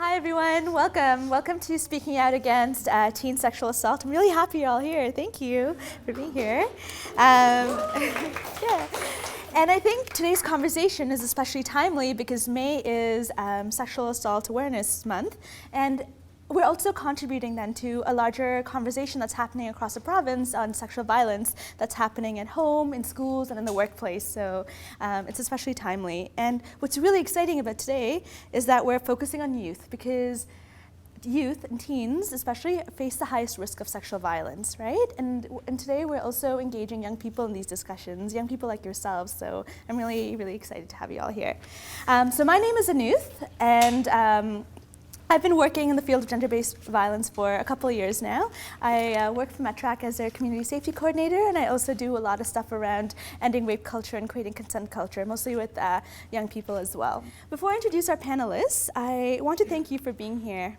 Hi everyone, welcome. Welcome to Speaking Out Against Teen Sexual Assault. I'm really happy you're all here. Thank you for being here. Yeah. And I think today's conversation is especially timely because May is Sexual Assault Awareness Month, and we're also contributing then to a larger conversation that's happening across the province on sexual violence that's happening at home, in schools, and in the workplace. So it's especially timely. And what's really exciting about today is that we're focusing on youth, because youth and teens especially face the highest risk of sexual violence, right? And today we're also engaging young people in these discussions, young people like yourselves. So I'm really, really excited to have you all here. So my name is Anoodth, and I've been working in the field of gender-based violence for a couple of years now. I work for METRAC as their community safety coordinator, and I also do a lot of stuff around ending rape culture and creating consent culture, mostly with young people as well. Before I introduce our panelists, I want to thank you for being here,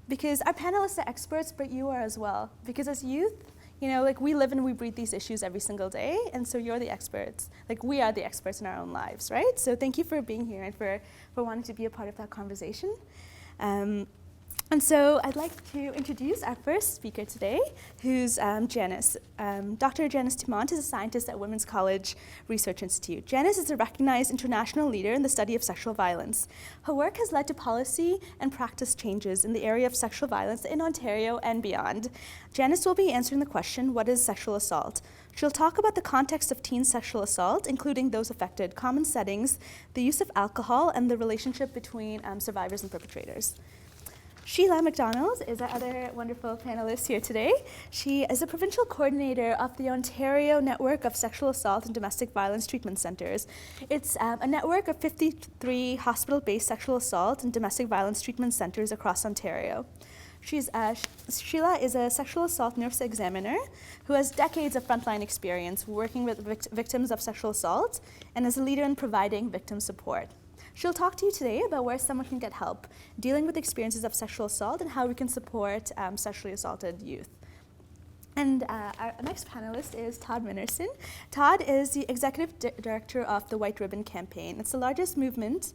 because our panelists are experts, but you are as well. Because as youth, you know, like we live and we breathe these issues every single day, and so you're the experts. Like we are the experts in our own lives, right? So thank you for being here and for wanting to be a part of that conversation. And so I'd like to introduce our first speaker today, who's Janice. Dr. Janice Mont is a scientist at Women's College Research Institute. Janice is a recognized international leader in the study of sexual violence. Her work has led to policy and practice changes in the area of sexual violence in Ontario and beyond. Janice will be answering the question, what is sexual assault? She'll talk about the context of teen sexual assault, including those affected, common settings, the use of alcohol, and the relationship between survivors and perpetrators. Sheila Macdonald is our other wonderful panelist here today. She is a provincial coordinator of the Ontario Network of Sexual Assault and Domestic Violence Treatment Centres. It's a network of 53 hospital-based sexual assault and domestic violence treatment centres across Ontario. Sheila is a sexual assault nurse examiner who has decades of frontline experience working with victims of sexual assault and is a leader in providing victim support. She'll talk to you today about where someone can get help dealing with experiences of sexual assault and how we can support sexually assaulted youth. And our next panelist is Todd Minerson. Todd is the executive director of the White Ribbon Campaign. It's the largest movement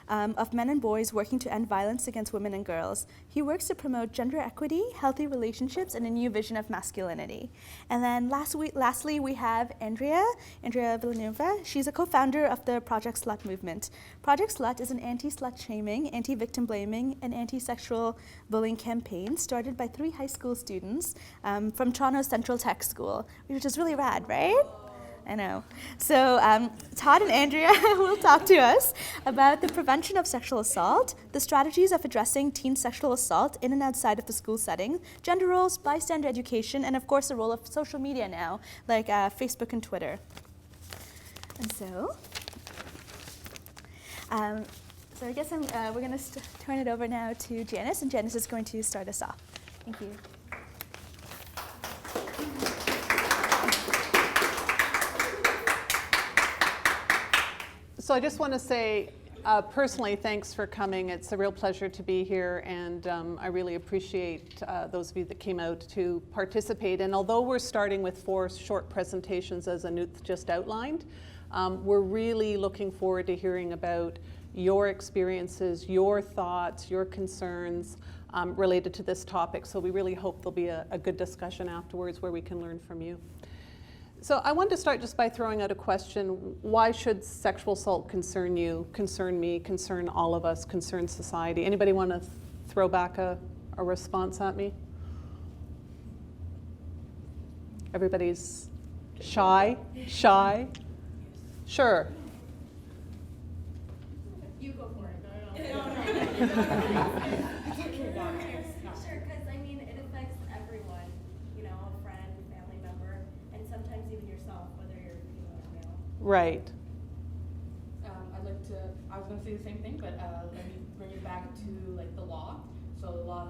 of men and boys working to end violence against women and girls. He works to promote gender equity, healthy relationships, and a new vision of masculinity. And then lastly, we have Andrea Villanueva. She's a co-founder of the Project Slut movement. Project Slut is an anti-slut shaming, anti-victim blaming, and anti-sexual bullying campaign started by 3 high school students from Toronto's Central Tech School, which is really rad, right? I know. So Todd and Andrea will talk to us about the prevention of sexual assault, the strategies of addressing teen sexual assault in and outside of the school setting, gender roles, bystander education, and of course the role of social media now, like Facebook and Twitter. And so I guess we're going to turn it over now to Janice, and Janice is going to start us off. Thank you. So I just want to say, personally, thanks for coming. It's a real pleasure to be here, and I really appreciate those of you that came out to participate. And although we're starting with 4 short presentations, as Anoodth just outlined, we're really looking forward to hearing about your experiences, your thoughts, your concerns related to this topic. So we really hope there'll be a good discussion afterwards where we can learn from you. So I wanted to start just by throwing out a question. Why should sexual assault concern you, concern me, concern all of us, concern society? Anybody want to throw back a response at me? Everybody's shy? Shy? Sure. You go for it. No. Sure, because I mean, it affects everyone, you know, a friend, family member, and sometimes even yourself, whether you're female or male. Right. I was going to say the same thing, but let me bring it back to like the law. So the law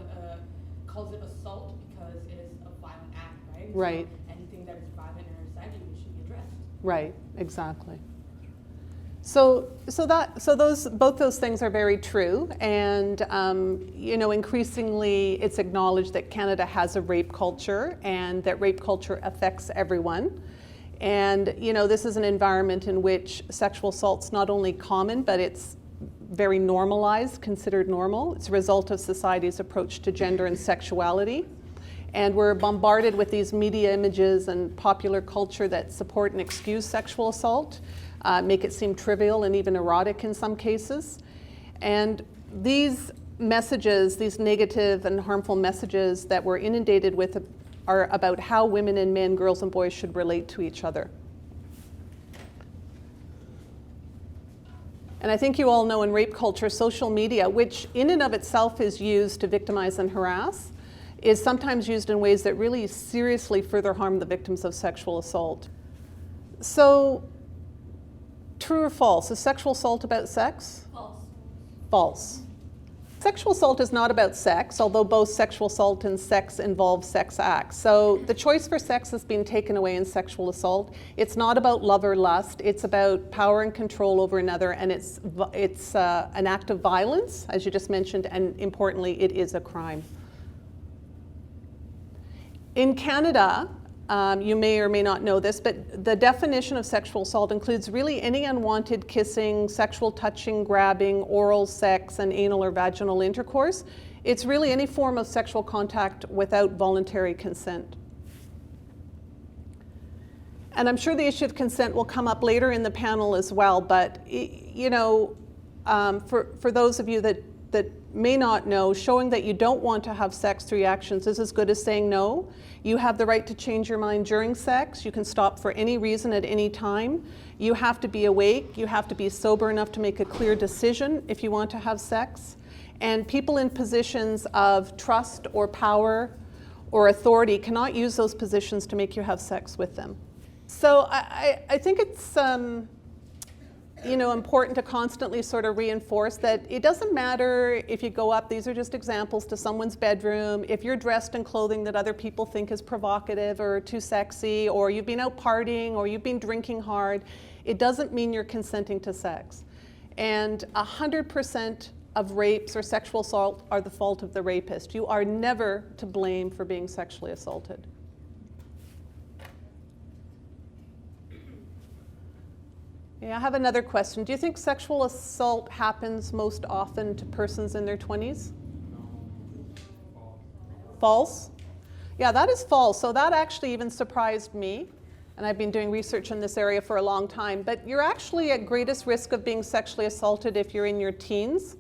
calls it assault because it is a violent act, right? Right. So anything that is violent in our society should be addressed. Right, exactly. So both those things are very true, and you know, increasingly it's acknowledged that Canada has a rape culture and that rape culture affects everyone. And you know, this is an environment in which sexual assault's not only common, but it's very normalized, considered normal. It's a result of society's approach to gender and sexuality. And we're bombarded with these media images and popular culture that support and excuse sexual assault, make it seem trivial and even erotic in some cases. And these messages, these negative and harmful messages that we're inundated with are about how women and men, girls and boys should relate to each other. And I think you all know in rape culture, social media, which in and of itself is used to victimize and harass, is sometimes used in ways that really seriously further harm the victims of sexual assault. So, true or false? Is sexual assault about sex? False. False. Sexual assault is not about sex, although both sexual assault and sex involve sex acts. So the choice for sex has been taken away in sexual assault. It's not about love or lust. It's about power and control over another, and it's an act of violence, as you just mentioned, and importantly, it is a crime. In Canada, you may or may not know this, but the definition of sexual assault includes really any unwanted kissing, sexual touching, grabbing, oral sex, and anal or vaginal intercourse. It's really any form of sexual contact without voluntary consent. And I'm sure the issue of consent will come up later in the panel as well, but for those of you that may not know, showing that you don't want to have sex through your actions is as good as saying no. You have the right to change your mind during sex. You can stop for any reason at any time. You have to be awake. You have to be sober enough to make a clear decision if you want to have sex. And people in positions of trust or power or authority cannot use those positions to make you have sex with them. So I think it's important to constantly sort of reinforce that it doesn't matter if you go up, these are just examples, to someone's bedroom, if you're dressed in clothing that other people think is provocative or too sexy, or you've been out partying, or you've been drinking hard, it doesn't mean you're consenting to sex. And 100% of rapes or sexual assault are the fault of the rapist. You are never to blame for being sexually assaulted. Yeah, I have another question. Do you think sexual assault happens most often to persons in their 20s? False? Yeah, that is false. So that actually even surprised me. And I've been doing research in this area for a long time. But you're actually at greatest risk of being sexually assaulted if you're in your teens.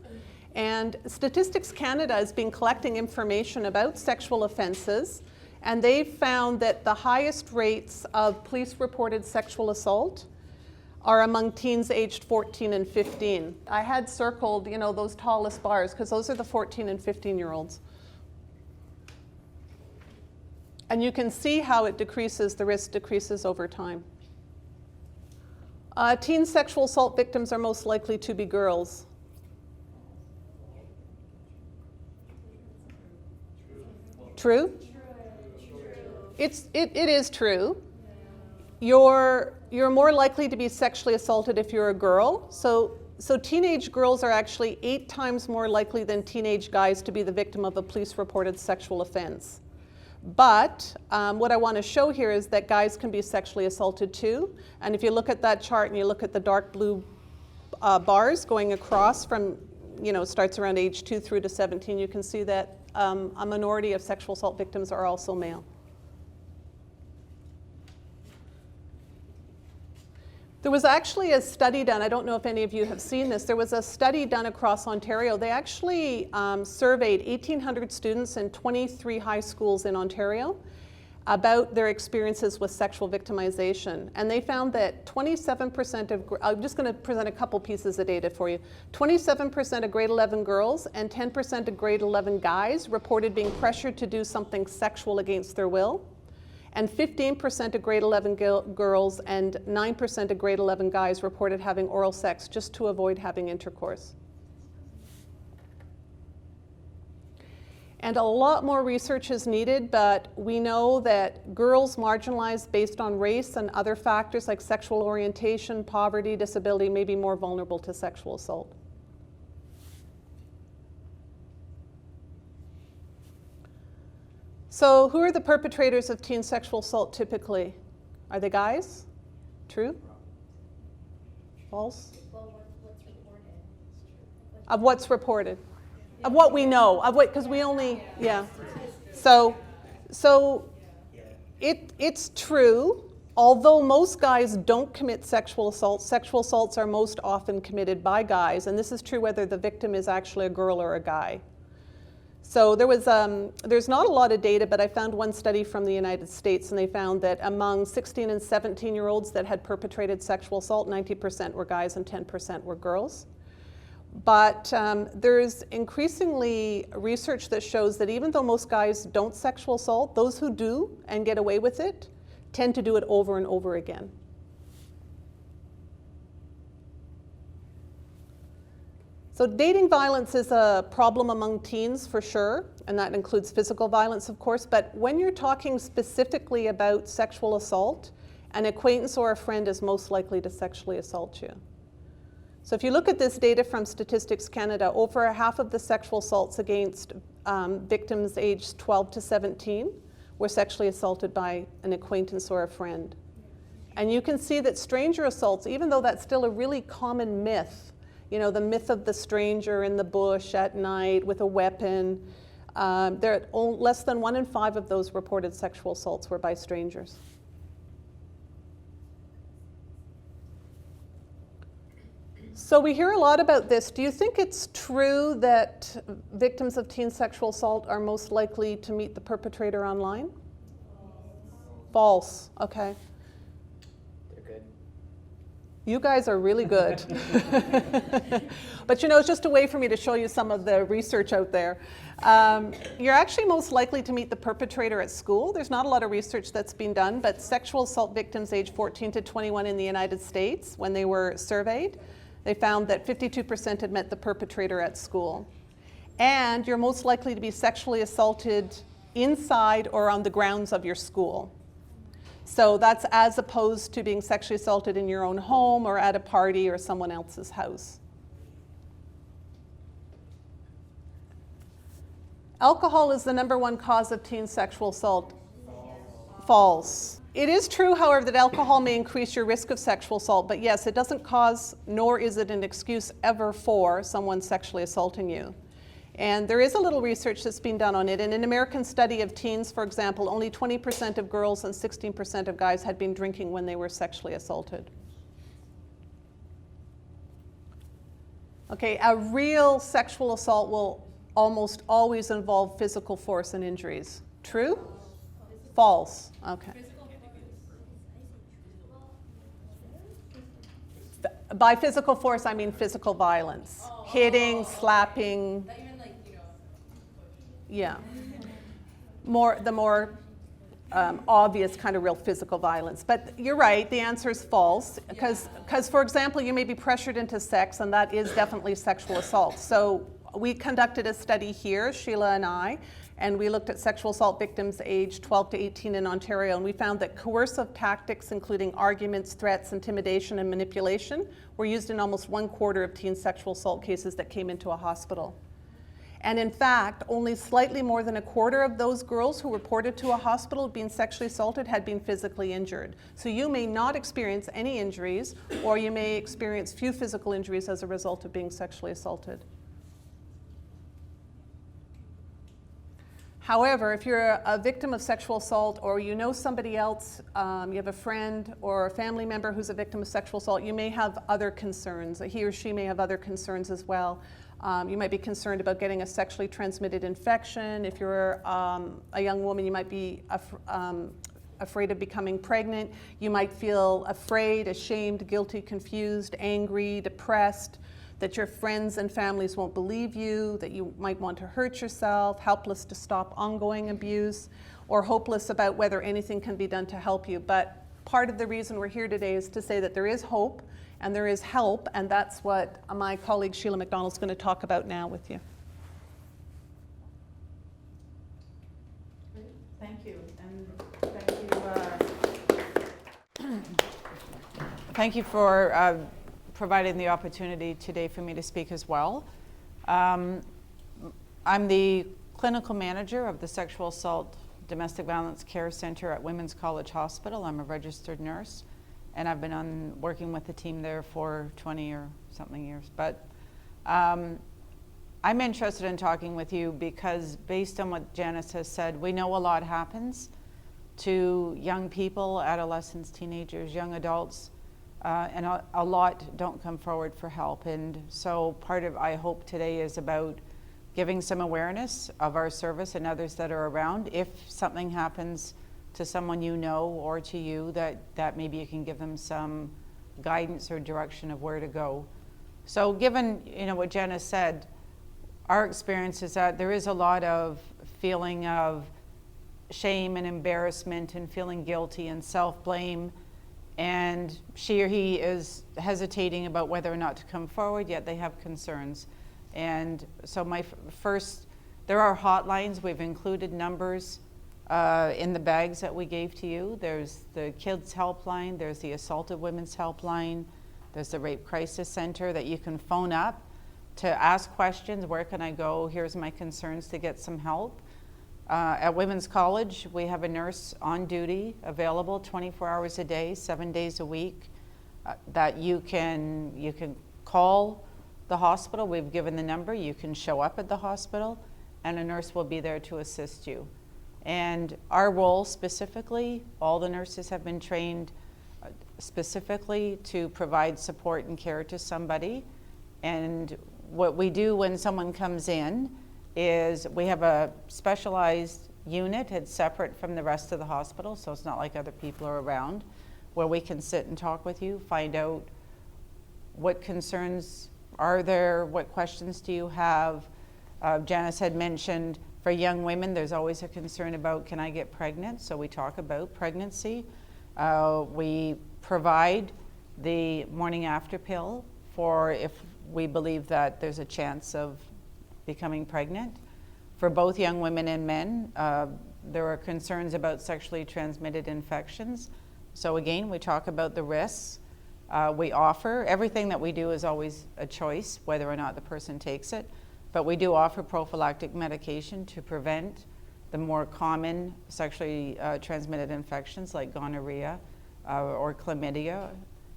And Statistics Canada has been collecting information about sexual offenses. And they've found that the highest rates of police-reported sexual assault are among teens aged 14 and 15. I had circled, those tallest bars, because those are the 14 and 15-year-olds. And you can see how it decreases, the risk decreases over time. Teen sexual assault victims are most likely to be girls. True? It is true. You're more likely to be sexually assaulted if you're a girl. So teenage girls are actually 8 times more likely than teenage guys to be the victim of a police-reported sexual offense. But what I want to show here is that guys can be sexually assaulted too. And if you look at that chart and you look at the dark blue bars going across from, starts around age 2 through to 17, you can see that a minority of sexual assault victims are also male. There was actually a study done, I don't know if any of you have seen this, there was a study done across Ontario. They actually surveyed 1,800 students in 23 high schools in Ontario about their experiences with sexual victimization. And they found that 27% of, I'm just going to present a couple pieces of data for you. 27% of grade 11 girls and 10% of grade 11 guys reported being pressured to do something sexual against their will. And 15% of grade 11 girls and 9% of grade 11 guys reported having oral sex just to avoid having intercourse. And a lot more research is needed, but we know that girls marginalized based on race and other factors like sexual orientation, poverty, disability may be more vulnerable to sexual assault. So who are the perpetrators of teen sexual assault typically? Are they guys? True? False? Well, what's reported? Of what's reported. Of what we know. Of what, because we only, yeah. So it's true. Although most guys don't commit sexual assaults are most often committed by guys, and this is true whether the victim is actually a girl or a guy. So there's not a lot of data, but I found one study from the United States, and they found that among 16 and 17-year-olds that had perpetrated sexual assault, 90% were guys and 10% were girls. But there's increasingly research that shows that even though most guys don't sexual assault, those who do and get away with it tend to do it over and over again. So dating violence is a problem among teens for sure, and that includes physical violence, of course, but when you're talking specifically about sexual assault, an acquaintance or a friend is most likely to sexually assault you. So if you look at this data from Statistics Canada, over half of the sexual assaults against victims aged 12 to 17 were sexually assaulted by an acquaintance or a friend. And you can see that stranger assaults, even though that's still a really common myth, you know, the myth of the stranger in the bush at night with a weapon, less than 1 in 5 of those reported sexual assaults were by strangers. So we hear a lot about this. Do you think it's true that victims of teen sexual assault are most likely to meet the perpetrator online? False. Okay. They're good. You guys are really good. But you know, it's just a way for me to show you some of the research out there. You're actually most likely to meet the perpetrator at school. There's not a lot of research that's been done, but sexual assault victims aged 14 to 21 in the United States, when they were surveyed, they found that 52% had met the perpetrator at school. And you're most likely to be sexually assaulted inside or on the grounds of your school. So that's as opposed to being sexually assaulted in your own home or at a party or someone else's house. Alcohol is the #1 cause of teen sexual assault. False. It is true, however, that alcohol may increase your risk of sexual assault, but yes, it doesn't cause, nor is it an excuse ever for someone sexually assaulting you. And there is a little research that's been done on it. In an American study of teens, for example, only 20% of girls and 16% of guys had been drinking when they were sexually assaulted. Okay, a real sexual assault will almost always involve physical force and injuries. True? False. Okay. By physical force, I mean physical violence. Hitting, slapping. Yeah. The more obvious kind of real physical violence. But you're right, the answer is false. Because, for example, you may be pressured into sex, and that is definitely sexual assault. So we conducted a study here, Sheila and I, and we looked at sexual assault victims aged 12 to 18 in Ontario, and we found that coercive tactics, including arguments, threats, intimidation, and manipulation, were used in almost 1/4 of teen sexual assault cases that came into a hospital. And in fact, only slightly more than 1/4 of those girls who reported to a hospital being sexually assaulted had been physically injured. So you may not experience any injuries, or you may experience few physical injuries as a result of being sexually assaulted. However, if you're a victim of sexual assault, or you know somebody else, you have a friend or a family member who's a victim of sexual assault, you may have other concerns. He or she may have other concerns as well. You might be concerned about getting a sexually transmitted infection. If you're a young woman, you might be afraid of becoming pregnant. You might feel afraid, ashamed, guilty, confused, angry, depressed, that your friends and families won't believe you, that you might want to hurt yourself, helpless to stop ongoing abuse, or hopeless about whether anything can be done to help you. But part of the reason we're here today is to say that there is hope and there is help, and that's what my colleague Sheila Macdonald is going to talk about now with you. Thank you, and thank you for providing the opportunity today for me to speak as well. I'm the clinical manager of the Sexual Assault Domestic Violence Care Center at Women's College Hospital. I'm a registered nurse, and I've been working with the team there for 20 or something years. But I'm interested in talking with you because based on what Janice has said, we know a lot happens to young people, adolescents, teenagers, young adults, and a lot don't come forward for help. And so part of I hope today is about giving some awareness of our service and others that are around. If something happens to someone you know or to you, that maybe you can give them some guidance or direction of where to go. So given what Janice said, our experience is that there is a lot of feeling of shame and embarrassment and feeling guilty and self-blame, and she or he is hesitating about whether or not to come forward, yet they have concerns. And so there are hotlines. We've included numbers in the bags that we gave to you. There's the Kids Helpline, there's the Assaulted Women's Helpline, there's the Rape Crisis Center that you can phone up to ask questions. Where can I go? Here's my concerns, to get some help. At Women's College, we have a nurse on duty, available 24 hours a day, 7 days a week, that you can call the hospital. We've given the number. You can show up at the hospital, and a nurse will be there to assist you. And our role specifically, all the nurses have been trained specifically to provide support and care to somebody. And what we do when someone comes in is we have a specialized unit. It's separate from the rest of the hospital, so it's not like other people are around, where we can sit and talk with you, find out what concerns are there, what questions do you have. Janice had mentioned for young women, there's always a concern about, can I get pregnant? So we talk about pregnancy. We provide the morning after pill for if we believe that there's a chance of becoming pregnant. For both young women and men, there are concerns about sexually transmitted infections. So again, we talk about the risks. We offer, everything that we do is always a choice, whether or not the person takes it, but we do offer prophylactic medication to prevent the more common sexually transmitted infections like gonorrhea or chlamydia.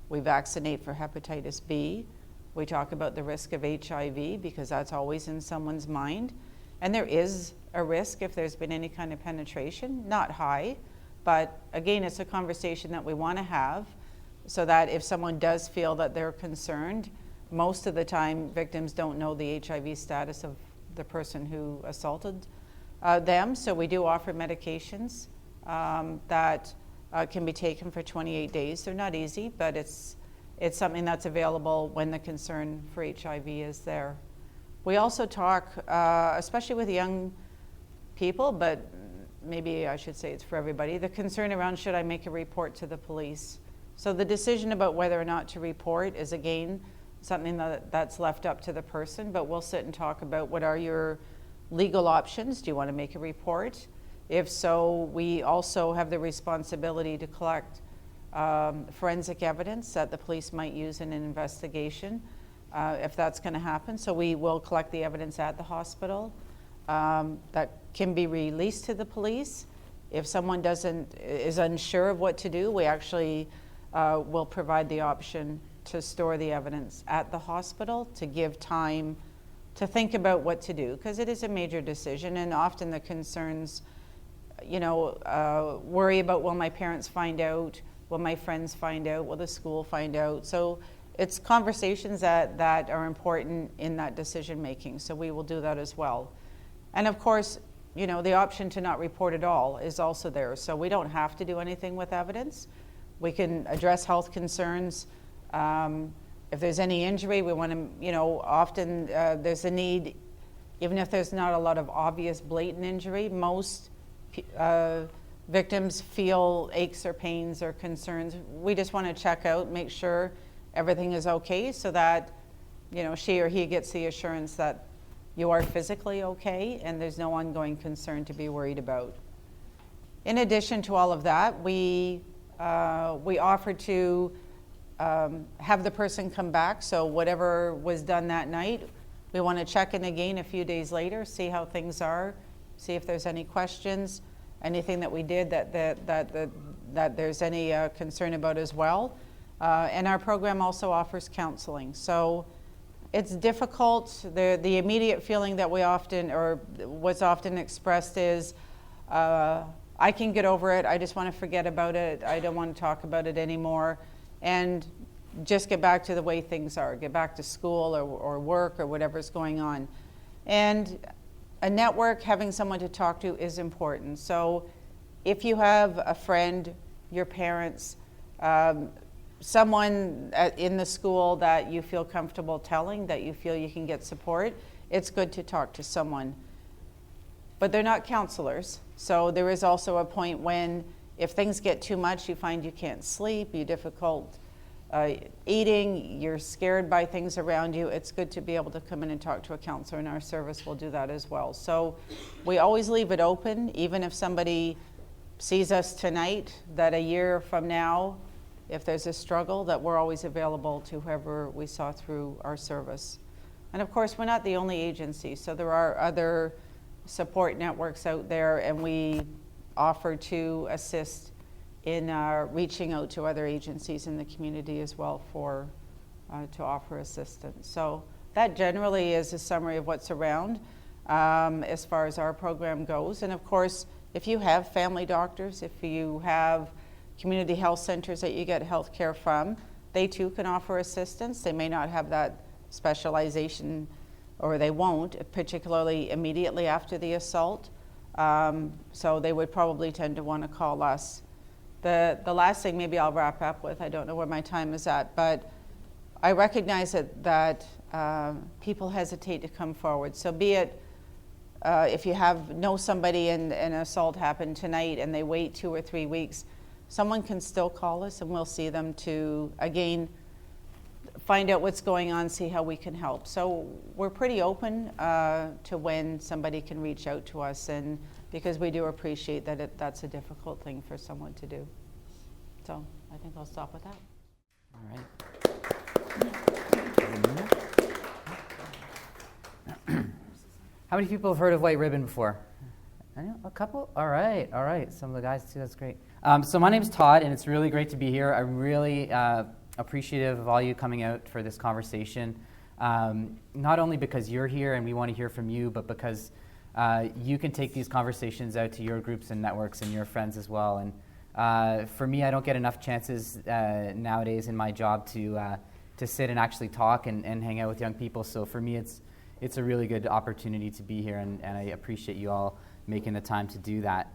We vaccinate for hepatitis B. We talk about the risk of HIV because that's always in someone's mind. And there is a risk if there's been any kind of penetration, not high, but again, it's a conversation that we want to have so that if someone does feel that they're concerned, most of the time victims don't know the HIV status of the person who assaulted them. So we do offer medications that can be taken for 28 days. They're not easy, but it's something that's available when the concern for HIV is there. We also talk, especially with young people, but maybe I should say it's for everybody, the concern around should I make a report to the police. So the decision about whether or not to report is again something that's left up to the person, but we'll sit and talk about what are your legal options. Do you want to make a report? If so, we also have the responsibility to collect forensic evidence that the police might use in an investigation if that's going to happen. So we will collect the evidence at the hospital that can be released to the police. If someone is unsure of what to do, we actually will provide the option to store the evidence at the hospital to give time to think about what to do, because it is a major decision, and often the concerns, worry about, will my parents find out? Will my friends find out? Will the school find out? So it's conversations that are important in that decision making. So we will do that as well. And of course, the option to not report at all is also there. So we don't have to do anything with evidence. We can address health concerns. If there's any injury, we want to, often there's a need, even if there's not a lot of obvious blatant injury, most victims feel aches or pains or concerns. We just want to check out, make sure everything is okay so that, she or he gets the assurance that you are physically okay and there's no ongoing concern to be worried about. In addition to all of that, we offer to have the person come back. So whatever was done that night, we want to check in again a few days later, see how things are, see if there's any questions, anything that we did that there's any concern about as well. And our program also offers counseling. So It's difficult. The immediate feeling that was often expressed is, I can get over it. I just want to forget about it. I don't want to talk about it anymore. And just get back to the way things are. Get back to school or work or whatever's going on. And a network, having someone to talk to is important. So if you have a friend, your parents, someone in the school that you feel comfortable telling, that you feel you can get support, it's good to talk to someone. But they're not counselors. So there is also a point when if things get too much, you find you can't sleep, you're difficult eating, you're scared by things around you, it's good to be able to come in and talk to a counselor, and our service will do that as well. So we always leave it open, even if somebody sees us tonight, that a year from now, if there's a struggle, that we're always available to whoever we saw through our service. And of course, we're not the only agency, so there are other support networks out there, and we offer to assist in reaching out to other agencies in the community as well to offer assistance. So that generally is a summary of what's around as far as our program goes. And of course, if you have family doctors, if you have community health centers that you get health care from, they too can offer assistance. They may not have that specialization, or they won't, particularly immediately after the assault. So they would probably tend to want to call us. The last thing maybe I'll wrap up with, I don't know where my time is at, but I recognize that people hesitate to come forward. So be it if you know somebody and an assault happened tonight and they wait 2 or 3 weeks, someone can still call us and we'll see them to, again, find out what's going on, see how we can help. So we're pretty open to when somebody can reach out to us, and because we do appreciate that that's a difficult thing for someone to do. So I think I'll stop with that. All right. How many people have heard of White Ribbon before? I know, a couple? All right. Some of the guys too, that's great. So my name's Todd, and it's really great to be here. I'm really appreciative of all you coming out for this conversation. Not only because you're here and we want to hear from you, but because you can take these conversations out to your groups and networks and your friends as well. And for me, I don't get enough chances nowadays in my job to sit and actually talk and hang out with young people. So for me, it's a really good opportunity to be here, and I appreciate you all making the time to do that.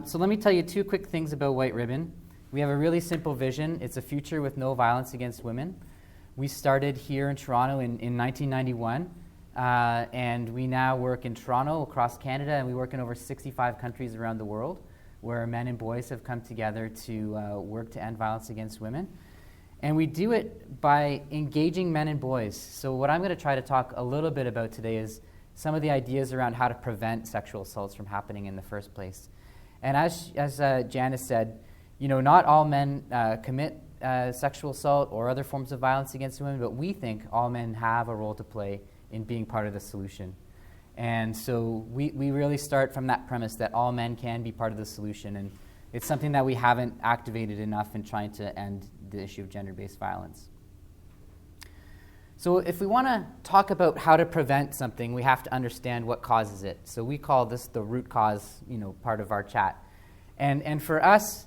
So let me tell you 2 quick things about White Ribbon. We have a really simple vision. It's a future with no violence against women. We started here in Toronto in 1991, and we now work in Toronto, across Canada, and we work in over 65 countries around the world, where men and boys have come together to work to end violence against women. And we do it by engaging men and boys. So what I'm going to try to talk a little bit about today is some of the ideas around how to prevent sexual assaults from happening in the first place. And as Janice said, not all men commit sexual assault or other forms of violence against women, but we think all men have a role to play in being part of the solution. And so we really start from that premise that all men can be part of the solution, and it's something that we haven't activated enough in trying to end the issue of gender-based violence. So if we want to talk about how to prevent something, we have to understand what causes it. So we call this the root cause, part of our chat. And for us,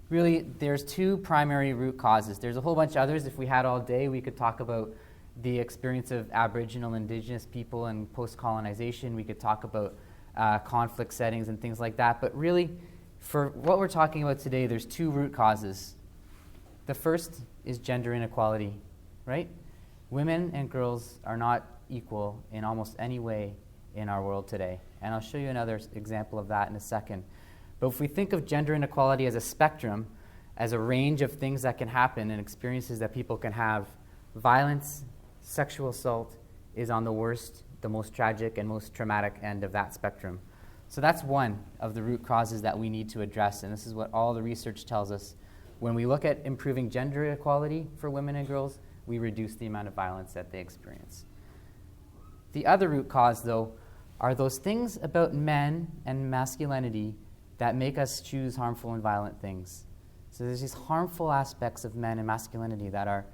really, there's 2 primary root causes. There's a whole bunch of others. If we had all day, we could talk about the experience of Aboriginal Indigenous people and post-colonization. We could talk about conflict settings and things like that. But really, for what we're talking about today, there's 2 root causes. The first is gender inequality, right? Women and girls are not equal in almost any way in our world today. And I'll show you another example of that in a second. But if we think of gender inequality as a spectrum, as a range of things that can happen and experiences that people can have, violence, sexual assault is on the worst, the most tragic, and most traumatic end of that spectrum. So that's one of the root causes that we need to address, and this is what all the research tells us. When we look at improving gender equality for women and girls, we reduce the amount of violence that they experience. The other root cause, though, are those things about men and masculinity that make us choose harmful and violent things. So there's these harmful aspects of men and masculinity that are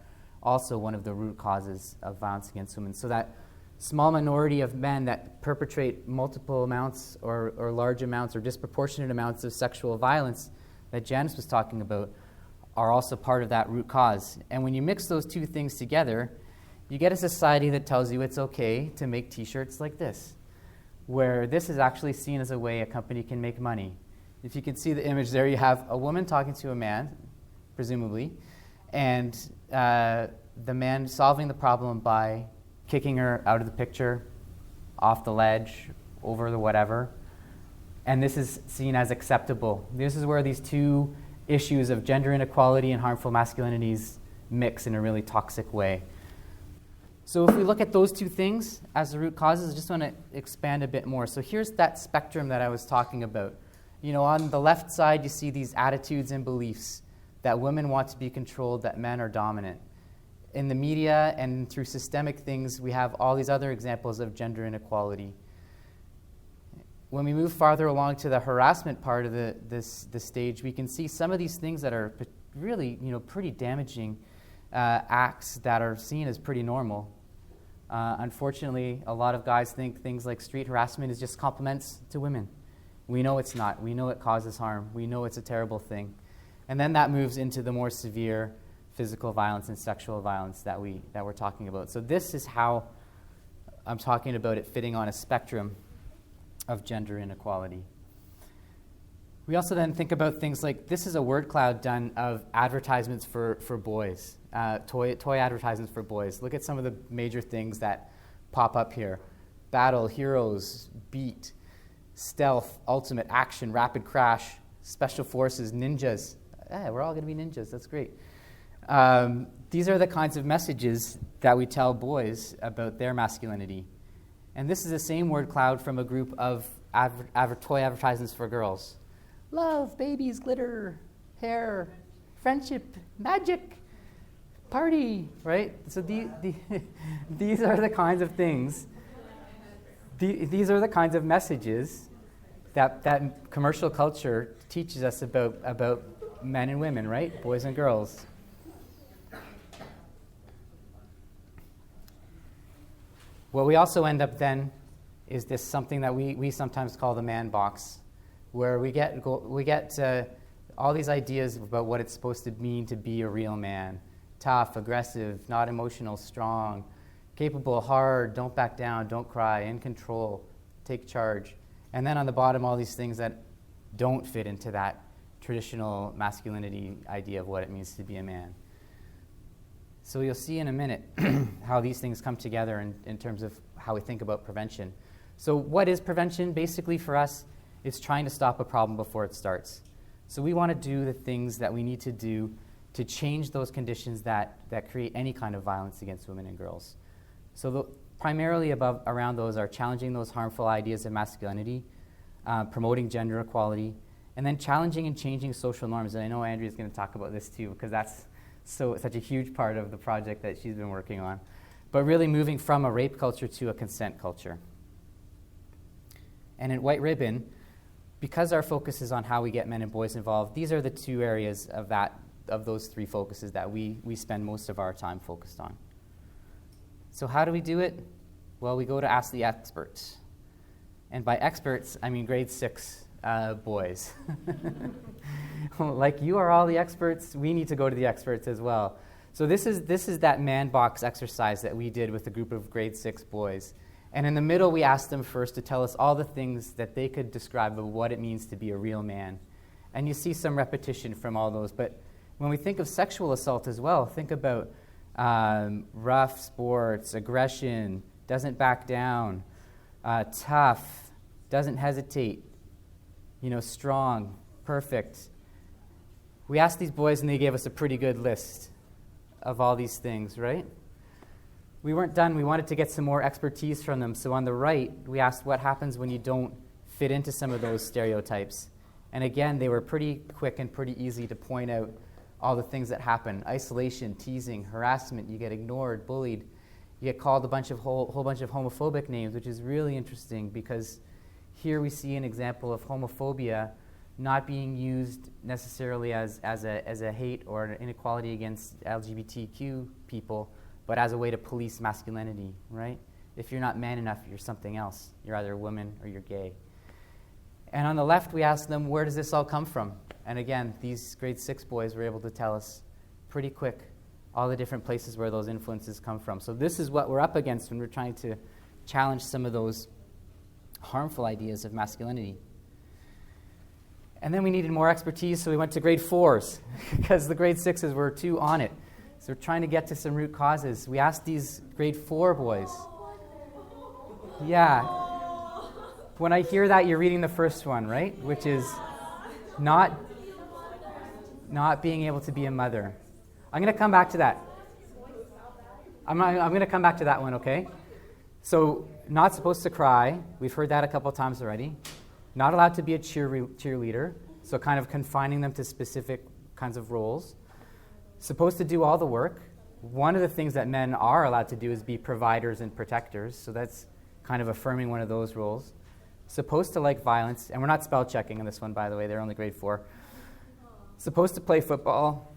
also one of the root causes of violence against women. So that small minority of men that perpetrate multiple amounts or large amounts or disproportionate amounts of sexual violence that Janice was talking about are also part of that root cause. And when you mix those two things together, you get a society that tells you it's okay to make t-shirts like this, where this is actually seen as a way a company can make money. If you can see the image there, you have a woman talking to a man, presumably, and the man solving the problem by kicking her out of the picture, off the ledge, over the whatever. And this is seen as acceptable. This is where these two issues of gender inequality and harmful masculinities mix in a really toxic way. So if we look at those two things as the root causes, I just want to expand a bit more. So here's that spectrum that I was talking about. You know, on the left side, you see these attitudes and beliefs that women want to be controlled, that men are dominant. In the media and through systemic things, we have all these other examples of gender inequality. When we move farther along to the harassment part of the stage, we can see some of these things that are really, pretty damaging acts that are seen as pretty normal. Unfortunately, a lot of guys think things like street harassment is just compliments to women. We know it's not. We know it causes harm. We know it's a terrible thing. And then that moves into the more severe physical violence and sexual violence that we're talking about. So this is how I'm talking about it fitting on a spectrum of gender inequality. We also then think about things like, this is a word cloud done of advertisements for boys, toy advertisements for boys. Look at some of the major things that pop up here. Battle, heroes, beat, stealth, ultimate, action, rapid crash, special forces, ninjas. We're all going to be ninjas, that's great. These are the kinds of messages that we tell boys about their masculinity. And this is the same word cloud from a group of toy advertisements for girls. Love, babies, glitter, hair, friendship, magic, party, right? So these are the kinds of things, these are the kinds of messages that commercial culture teaches us about men and women, right? Boys and girls. What we also end up then is this something that we sometimes call the man box, where we get all these ideas about what it's supposed to mean to be a real man. Tough, aggressive, not emotional, strong, capable, hard, don't back down, don't cry, in control, take charge. And then on the bottom, all these things that don't fit into that traditional masculinity idea of what it means to be a man. So you'll see in a minute how these things come together in terms of how we think about prevention. So what is prevention? Basically for us, it's trying to stop a problem before it starts. So we want to do the things that we need to do to change those conditions that create any kind of violence against women and girls. So primarily around those are challenging those harmful ideas of masculinity, promoting gender equality, and then challenging and changing social norms. And I know Andrea is going to talk about this too, because that's such a huge part of the project that she's been working on. But really moving from a rape culture to a consent culture. And in White Ribbon, because our focus is on how we get men and boys involved, these are the two areas of those three focuses that we spend most of our time focused on. So how do we do it? Well, we go to ask the experts. And by experts, I mean grade 6 boys. Like, you are all the experts, we need to go to the experts as well. So this is that man box exercise that we did with a group of grade 6 boys. And in the middle, we asked them first to tell us all the things that they could describe of what it means to be a real man. And you see some repetition from all those. But when we think of sexual assault as well, think about rough sports, aggression, doesn't back down, tough, doesn't hesitate, strong, perfect. We asked these boys and they gave us a pretty good list of all these things, right? We weren't done. We wanted to get some more expertise from them. So on the right, we asked what happens when you don't fit into some of those stereotypes. And again, they were pretty quick and pretty easy to point out all the things that happen. Isolation, teasing, harassment, you get ignored, bullied. You get called a whole bunch of homophobic names, which is really interesting because here we see an example of homophobia not being used necessarily as a hate or an inequality against LGBTQ people, but as a way to police masculinity, right? If you're not man enough, you're something else. You're either a woman or you're gay. And on the left, we asked them, where does this all come from? And again, these grade 6 boys were able to tell us pretty quick all the different places where those influences come from. So this is what we're up against when we're trying to challenge some of those harmful ideas of masculinity. And then we needed more expertise, so we went to grade 4s because the grade 6s were too on it. So we're trying to get to some root causes. We asked these grade 4 boys. Yeah. When I hear that, you're reading the first one, right? Which is not being able to be a mother. I'm going to come back to that. I'm going to come back to that one, okay? So, not supposed to cry. We've heard that a couple times already. Not allowed to be a cheerleader, so kind of confining them to specific kinds of roles. Supposed to do all the work. One of the things that men are allowed to do is be providers and protectors, so that's kind of affirming one of those roles. Supposed to like violence, and we're not spell checking on this one, by the way, they're only grade 4. Supposed to play football.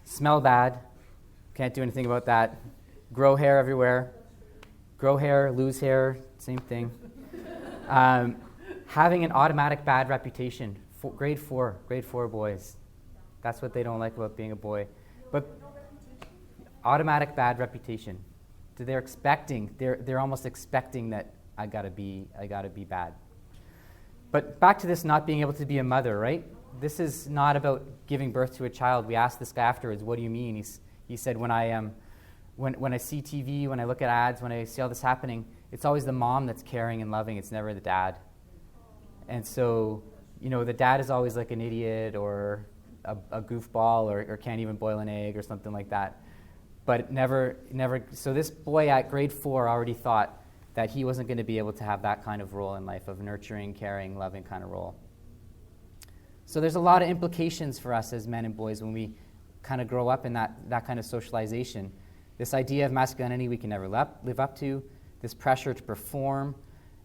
Smell bad. Can't do anything about that. Grow hair everywhere. Grow hair, lose hair, same thing. Having an automatic bad reputation. Grade 4 boys. That's what they don't like about being a boy. But automatic bad reputation. They're almost expecting that I gotta be bad. But back to this not being able to be a mother, right? This is not about giving birth to a child. We asked this guy afterwards, what do you mean? He said, when I see TV, when I look at ads, when I see all this happening, it's always the mom that's caring and loving. It's never the dad. And so, the dad is always like an idiot or a goofball or can't even boil an egg or something like that. But never. So this boy at grade 4 already thought that he wasn't going to be able to have that kind of role in life, of nurturing, caring, loving kind of role. So there's a lot of implications for us as men and boys when we kind of grow up in that kind of socialization. This idea of masculinity we can never live up to, this pressure to perform,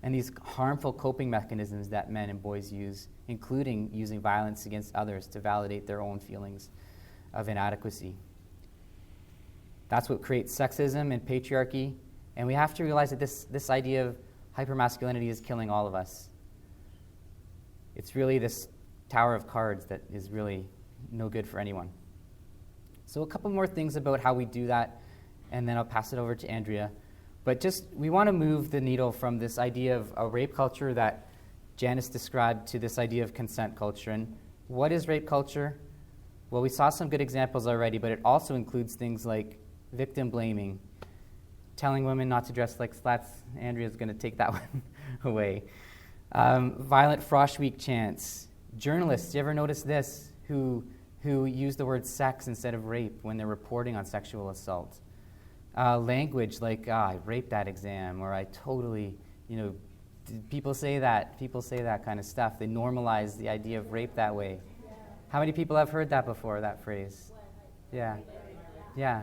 and these harmful coping mechanisms that men and boys use, including using violence against others to validate their own feelings of inadequacy. That's what creates sexism and patriarchy, and we have to realize that this idea of hypermasculinity is killing all of us. It's really this tower of cards that is really no good for anyone. So a couple more things about how we do that, and then I'll pass it over to Andrea. But we want to move the needle from this idea of a rape culture that Janice described to this idea of consent culture. And what is rape culture? Well, we saw some good examples already, but it also includes things like victim blaming, telling women not to dress like sluts. Andrea's going to take that one away. Violent Frosh Week chants. Journalists, you ever notice this, who use the word sex instead of rape when they're reporting on sexual assault? Language like, I raped that exam, or I totally, people say that kind of stuff. They normalize the idea of rape that way. How many people have heard that before, that phrase? Yeah. Yeah.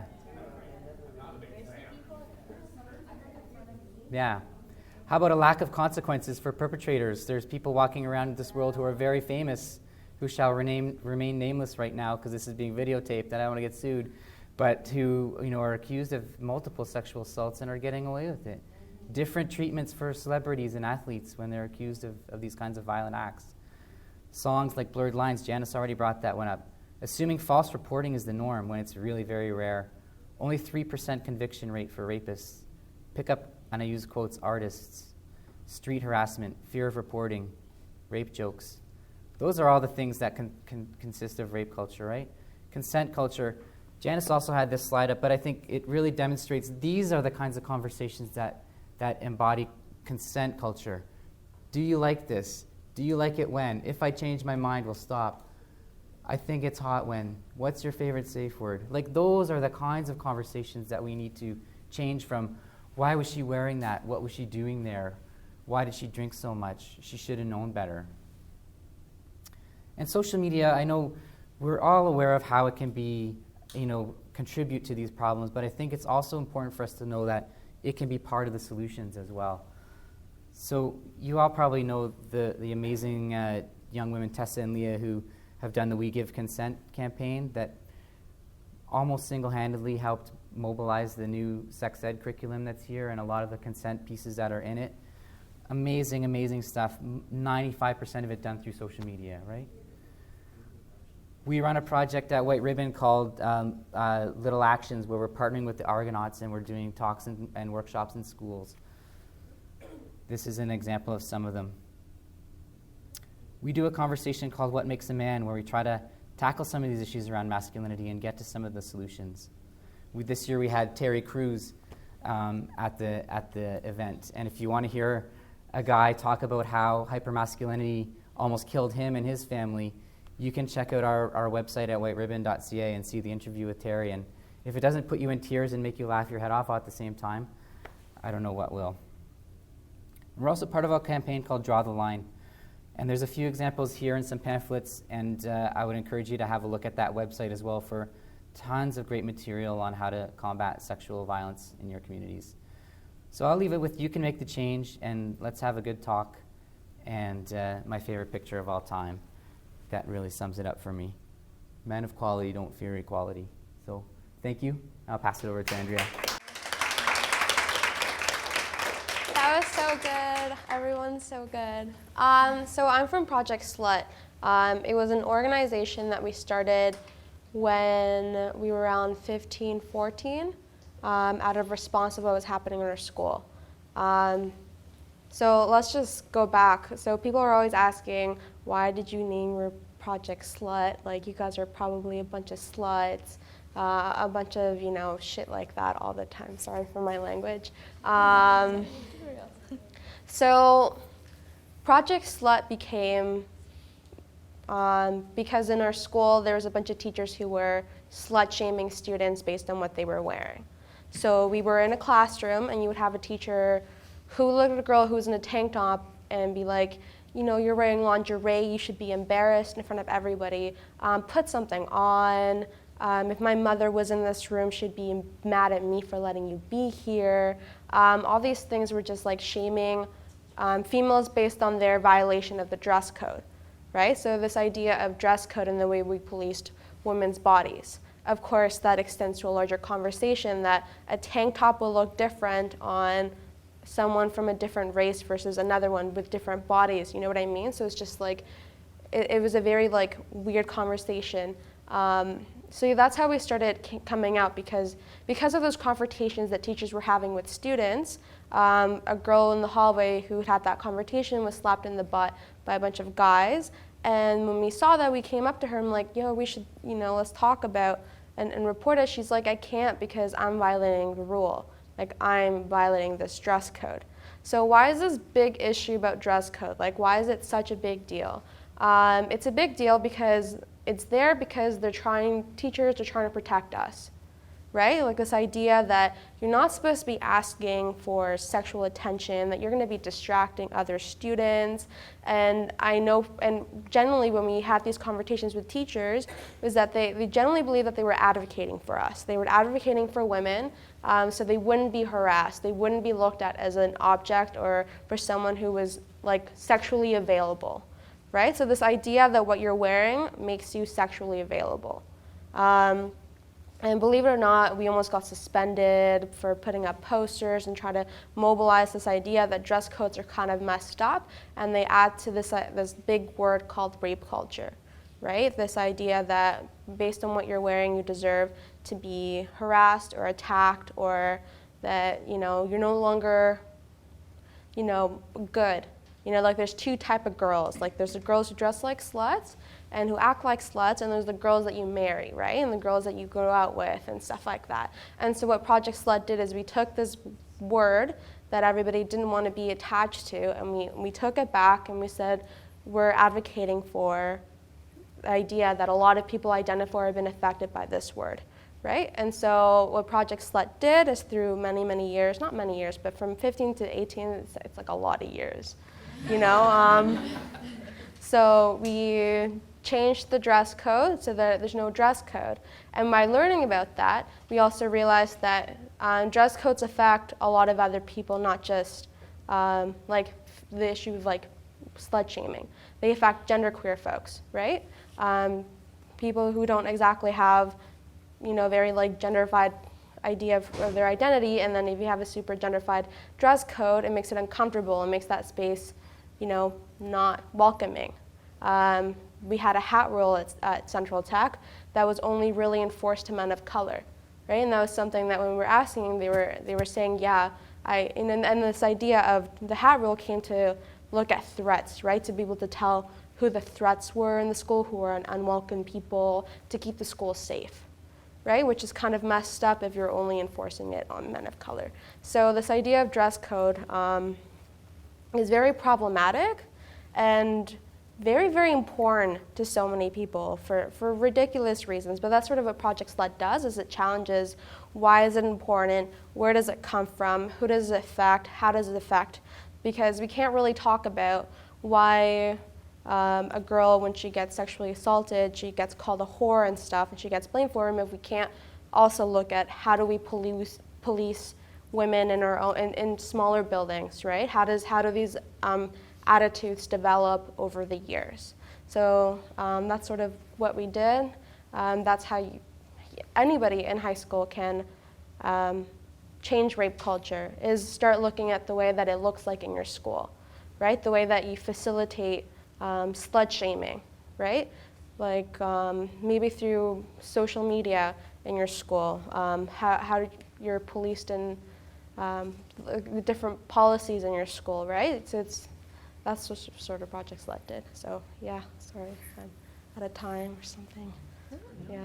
How about a lack of consequences for perpetrators? There's people walking around this world who are very famous, who shall remain nameless right now because this is being videotaped and I don't want to get sued, but who are accused of multiple sexual assaults and are getting away with it. Different treatments for celebrities and athletes when they're accused of these kinds of violent acts. Songs like Blurred Lines, Janice already brought that one up. Assuming false reporting is the norm when it's really very rare. Only 3% conviction rate for rapists. Pick up, and I use quotes, artists. Street harassment, fear of reporting, rape jokes. Those are all the things that consist of rape culture, right? Consent culture. Janice also had this slide up, but I think it really demonstrates these are the kinds of conversations that embody consent culture. Do you like this? Do you like it when? If I change my mind, we'll stop. I think it's hot when. What's your favorite safe word? Like, those are the kinds of conversations that we need to change from, why was she wearing that? What was she doing there? Why did she drink so much? She should have known better. And social media, I know we're all aware of how it can be, contribute to these problems, but I think it's also important for us to know that it can be part of the solutions as well. So you all probably know the amazing young women, Tessa and Leah, who have done the We Give Consent campaign that almost single-handedly helped mobilize the new sex ed curriculum that's here and a lot of the consent pieces that are in it. Amazing, amazing stuff. 95% of it done through social media, right? We run a project at White Ribbon called Little Actions, where we're partnering with the Argonauts and we're doing talks and workshops in schools. This is an example of some of them. We do a conversation called What Makes a Man, where we try to tackle some of these issues around masculinity and get to some of the solutions. This year we had Terry Crews at the event, and if you want to hear a guy talk about how hypermasculinity almost killed him and his family, you can check out our website at whiteribbon.ca and see the interview with Terry. And if it doesn't put you in tears and make you laugh your head off at the same time, I don't know what will. We're also part of a campaign called Draw the Line. And there's a few examples here and some pamphlets, and I would encourage you to have a look at that website as well for tons of great material on how to combat sexual violence in your communities. So I'll leave it with you can make the change, and let's have a good talk. And my favorite picture of all time, that really sums it up for me. Men of quality don't fear equality. So thank you. I'll pass it over to Andrea. That was so good. Everyone's so good. So I'm from Project Slut. It was an organization that we started when we were around 15, 14, out of response to what was happening in our school. So let's just go back. So people are always asking, why did you name your project Slut? Like, you guys are probably a bunch of sluts, a bunch of, shit like that all the time. Sorry for my language. So Project Slut became, because in our school there was a bunch of teachers who were slut-shaming students based on what they were wearing. So we were in a classroom and you would have a teacher who would look at a girl who was in a tank top and be like, you're wearing lingerie, you should be embarrassed in front of everybody. Put something on. If my mother was in this room, she'd be mad at me for letting you be here. All these things were just like shaming females based on their violation of the dress code, right? So this idea of dress code and the way we policed women's bodies. Of course, that extends to a larger conversation that a tank top will look different on someone from a different race versus another one with different bodies, you know what I mean? So it's just like, it was a very like weird conversation. So that's how we started coming out, because of those confrontations that teachers were having with students. A girl in the hallway who had that confrontation was slapped in the butt by a bunch of guys. And when we saw that, we came up to her and like, we should, let's talk about and report it. She's like, I can't because I'm violating the rule. Like, I'm violating this dress code. So why is this big issue about dress code? Like, why is it such a big deal? It's a big deal because it's there because teachers are trying to protect us, right? Like this idea that you're not supposed to be asking for sexual attention, that you're going to be distracting other students. And I know, and generally when we had these conversations with teachers, is that they generally believe that they were advocating for us. They were advocating for women, so they wouldn't be harassed. They wouldn't be looked at as an object or for someone who was like sexually available, right? So this idea that what you're wearing makes you sexually available. And believe it or not, we almost got suspended for putting up posters and trying to mobilize this idea that dress codes are kind of messed up, and they add to this big word called rape culture, right? This idea that based on what you're wearing, you deserve to be harassed or attacked, or that, you're no longer, good. Like there's two types of girls. Like there's the girls who dress like sluts and who act like sluts, and there's the girls that you marry, right? And the girls that you go out with and stuff like that. And so what Project Slut did is we took this word that everybody didn't want to be attached to, and we took it back and we said, we're advocating for the idea that a lot of people identify or have been affected by this word, right? And so what Project Slut did is through many, many years, not many years, but from 15 to 18, it's like a lot of years, So we changed the dress code so that there's no dress code. And by learning about that, we also realized that dress codes affect a lot of other people, not just like the issue of like slut shaming. They affect genderqueer folks, right? People who don't exactly have, very like genderfied idea of their identity, and then if you have a super genderfied dress code, it makes it uncomfortable and makes that space, not welcoming. We had a hat rule at Central Tech that was only really enforced to men of color, right? And that was something that when we were asking, they were saying, yeah, and this idea of the hat rule came to look at threats, right? To be able to tell who the threats were in the school, who were unwelcome people, to keep the school safe, right? Which is kind of messed up if you're only enforcing it on men of color. So this idea of dress code is very problematic and very, very important to so many people for ridiculous reasons. But that's sort of what Project Slut does, is it challenges why is it important, where does it come from, who does it affect, how does it affect? Because we can't really talk about why a girl, when she gets sexually assaulted, she gets called a whore and stuff, and she gets blamed for it, if we can't also look at how do we police women in our own, in smaller buildings, right? How do these attitudes develop over the years? So that's sort of what we did. That's how anybody in high school can change rape culture, is start looking at the way that it looks like in your school, right? The way that you facilitate slut shaming, right? Like maybe through social media in your school, how you're policed in the different policies in your school, right? That's what sort of Project Slut did. So yeah, sorry, I'm out of time or something. Yeah.